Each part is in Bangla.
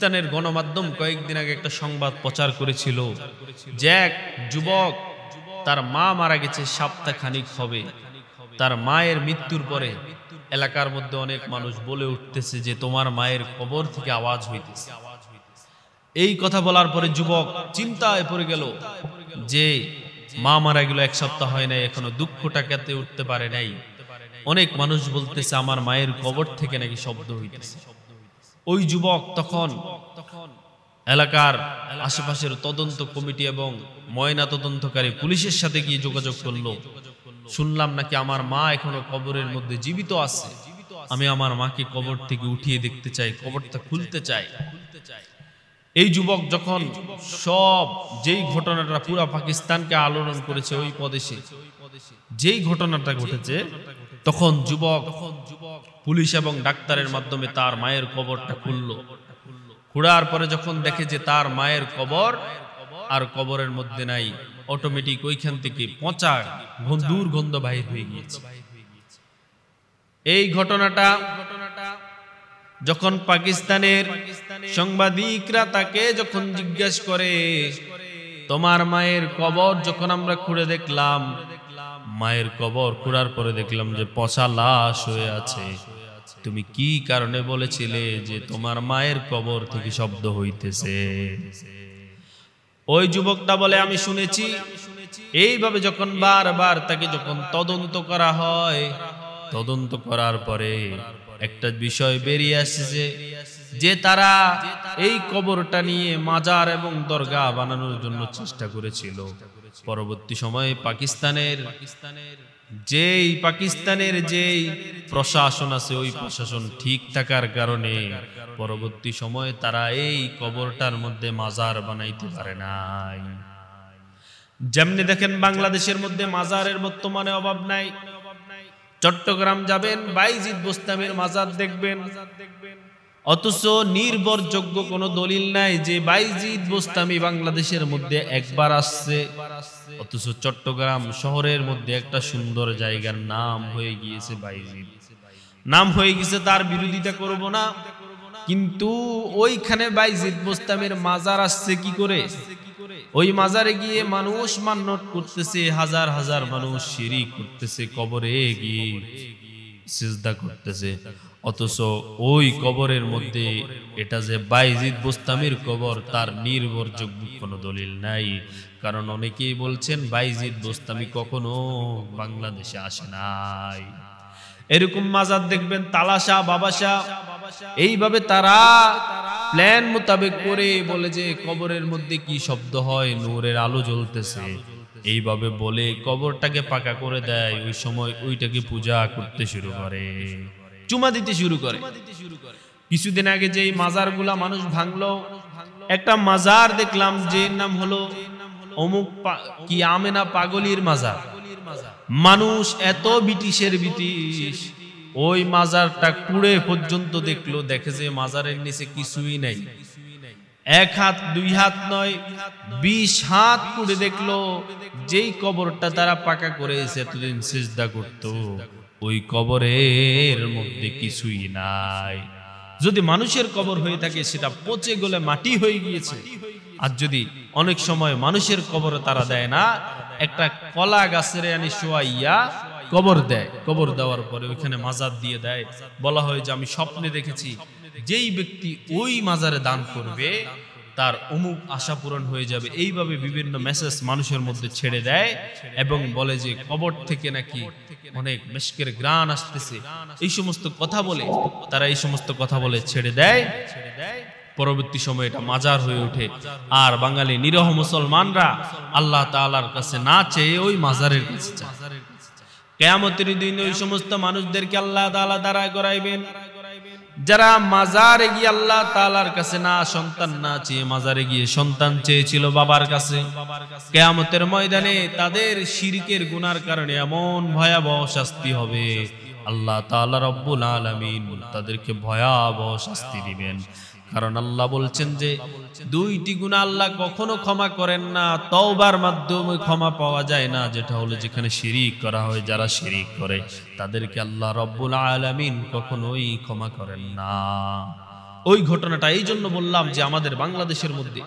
পাকিস্তানের গণমাধ্যম কয়েকদিন আগে একটা সংবাদ প্রচার করেছিল যে এক যুবক তার মা মারা গেছে সপ্তাহখানিক হবে। তার মায়ের মৃত্যুর পরে এলাকার মধ্যে অনেক মানুষ বলে উঠতেছে যে তোমার মায়ের কবর থেকে আওয়াজ হইতেছে। এই কথা বলার পরে যুবক চিন্তায় পড়ে গেল যে মা মারা গেল, এক সপ্তাহ হয় নাই, এখনো দুঃখটা কাটে উঠতে পারে নাই। অনেক মানুষ বলতেছে আমার মায়ের কবর থেকে নাকি শব্দ হইতেছে। ওই যুবক তখন এলাকার আশেপাশের তদন্ত কমিটি এবং ময়না তদন্তকারী পুলিশের সাথে গিয়ে যোগাযোগ করলো। শুনলাম নাকি আমার মা এখনো কবরের মধ্যে জীবিত আছে, আমি আমার মাকে কবর থেকে উঠিয়ে দেখতে চাই, কবরটা খুলতে চাই। এই যুবক যখন সব যেই ঘটনাটা পুরা পাকিস্তানকে আলোড়ন করেছে, ওই প্রদেশে যেই ঘটনাটা ঘটেছে, তখন যুবক পুলিশ এবং ডাক্তারের মাধ্যমে তার মায়ের কবরটা খুললো। খুঁড়ার পরে যখন দেখে যে তার মায়ের কবর আর কবরের মধ্যে নাই, অটোমেটিক ওইখান থেকে পচা দুর্গন্ধ বাহির হয়ে গিয়েছে। এই ঘটনাটা যখন পাকিস্তানের সাংবাদিকরা তাকে যখন জিজ্ঞাসা করে তোমার মায়ের কবর যখন আমরা খুঁড়ে দেখলাম, মায়ের কবর খুঁড়ার পরে দেখলাম যে পচা লাশ হয়ে আছে, তুমি কি কারণে বলেছিলে যে তোমার মায়ের কবর থেকে শব্দ হইতেছে? ওই যুবকটা বলে আমি শুনেছি। এইভাবে যখন বারবার তাকে যখন তদন্ত করা হয়, তদন্ত করার পরে একটা বিষয় বেরিয়ে আসছে যে তারা এই কবরটা নিয়ে মাজার এবং দরগা বানানোর জন্য চেষ্টা করেছিল। পরবর্তী সময়ে পাকিস্তানের যেই প্রশাসন আছে, ওই প্রশাসন ঠিক থাকার কারণে পরবর্তী সময়ে তারা এই কবরটার মধ্যে মাজার বানাইতে পারে নাই। যেমনি দেখেন বাংলাদেশের মধ্যে মাজারের বর্তমানে অভাব নাই। চট্টগ্রাম যাবেন, বাইজিদ বোস্তামির মাজার দেখবেন, অথচ নির্ভরযোগ্য কোনো দলিল নাই যে বাইজিদ বোস্তামি বাংলাদেশের মধ্যে একবার আসছে। অথচ চট্টগ্রাম শহরের মধ্যে একটা সুন্দর জায়গার নাম হয়ে গিয়েছে বাইজিদ, নাম হয়ে গেছে। তার বিরোধিতা করব না, কিন্তু ওইখানে বাইজিদ বোস্তামির মাজার আসছে কি করে? ওই মাজারে গিয়ে মানুষ মান্নত করতেছে, হাজার হাজার মানুষ শিরক করতেছে, কবরে গিয়ে সিজদা করতেছে। অথচ ওই কবরের মধ্যে এটা যে বাইজিদ বোস্তামির কবর, তার নির্ভরযোগ্য কোনো দলিল নাই। কারণ অনেকেই বলছেন বাইজিদ বোস্তামি কখনো বাংলাদেশে আসে নাই। এরকম মাজার দেখবেন তালাশা, বাবাশা, এইভাবে তারা প্ল্যান মোতাবেক করে বলে যে কবরের মধ্যে কি শব্দ হয়, নূরের আলো জ্বলতেছে, এইভাবে বলে কবরটাকে পাকা করে দেয়। ওই সময় ওইটাকে পূজা করতে শুরু করে, চুমা দিতে শুরু করে। কিছুদিন আগে যে মাজারগুলা মানুষ ভাঙলো, একটা মাজার দেখলাম যে নাম হলো অমুক কি আমেনা পাগলির মাজার। মানুষ এত ব্রিটিশের ব্রিটিশ, ওই মাজারটা কুড়ে পর্যন্ত দেখলো, দেখে যে মাজারের নিচে কিছুই নাই। এক হাত দুই হাত নয়, 20 হাত কুড়ে দেখলো যেই কবরটা তারা পাকা করে এতদিন সিজদা করতো, ওই কবরের মধ্যে কিছুই নাই। যদি মানুষের কবর হয়ে থাকে সেটা পচে গলে মাটি হয়ে গিয়েছে। আর যদি অনেক সময় মানুষের কবরে তারা দেয় না, একটা কলা গাছের আনি শোয়াইয়া কবর দেয়, কবর দেওয়ার পরে ওইখানে মাজার দিয়ে দেয়। বলা হয় যে আমি স্বপ্নে দেখেছি যেই ব্যক্তি ওই মাজারে দান করবে তার অমুক আশা পূরণ হয়ে যাবে। এইভাবে বিভিন্ন মেসেজ মানুষের মধ্যে ছেড়ে দেয় এবং বলে যে কবর থেকে নাকি অনেক মিশকের ঘ্রাণ আসতেছে। এই সমস্ত কথা বলে তারা এই সমস্ত কথা বলে ছেড়ে দেয়। পরবর্তী সময়ে এটা মাজার হয়ে ওঠে। আর বাঙালি নিরহ মুসলমানরা আল্লাহ তাআলার কাছে না চেয়ে ওই মাজারের কাছে চায়। কিয়ামতের দিন ওই সমস্ত মানুষদেরকে আল্লাহ তাআলা দাঁড়া করাইবেন যারা মাজারে গিয়ে আল্লাহ তাআলার কাছে না সন্তান না চেয়ে মাজারে গিয়ে সন্তান চেয়েছিল বাবার কাছে। কিয়ামতের ময়দানে তাদের শিরকের গুনার কারণে এমন ভয়াবহ শাস্তি হবে, আল্লাহ তাআলা রব্বুল আলামিন তাদেরকে ভয়াবহ শাস্তি দিবেন। কারণ আল্লাহ বলছেন যে দুইটি গুনাহ আল্লাহ কখনো ক্ষমা করেন না, তওবার মাধ্যমে ক্ষমা পাওয়া যায় না, যেটা হলো যেখানে শিরিক করা হয়। যারা শিরিক করে তাদেরকে আল্লাহ রব্বুল আলামিন কখনোই ক্ষমা করেন না। ওই ঘটনাটা এই জন্য বললাম যে আমাদের বাংলাদেশের মধ্যে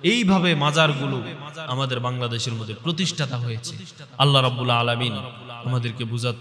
এইভাবে মাজারগুলো আমাদের বাংলাদেশের মধ্যে প্রতিষ্ঠাতা হয়েছে। আল্লাহ রাব্বুল আলামিন আমাদেরকে বুঝাতে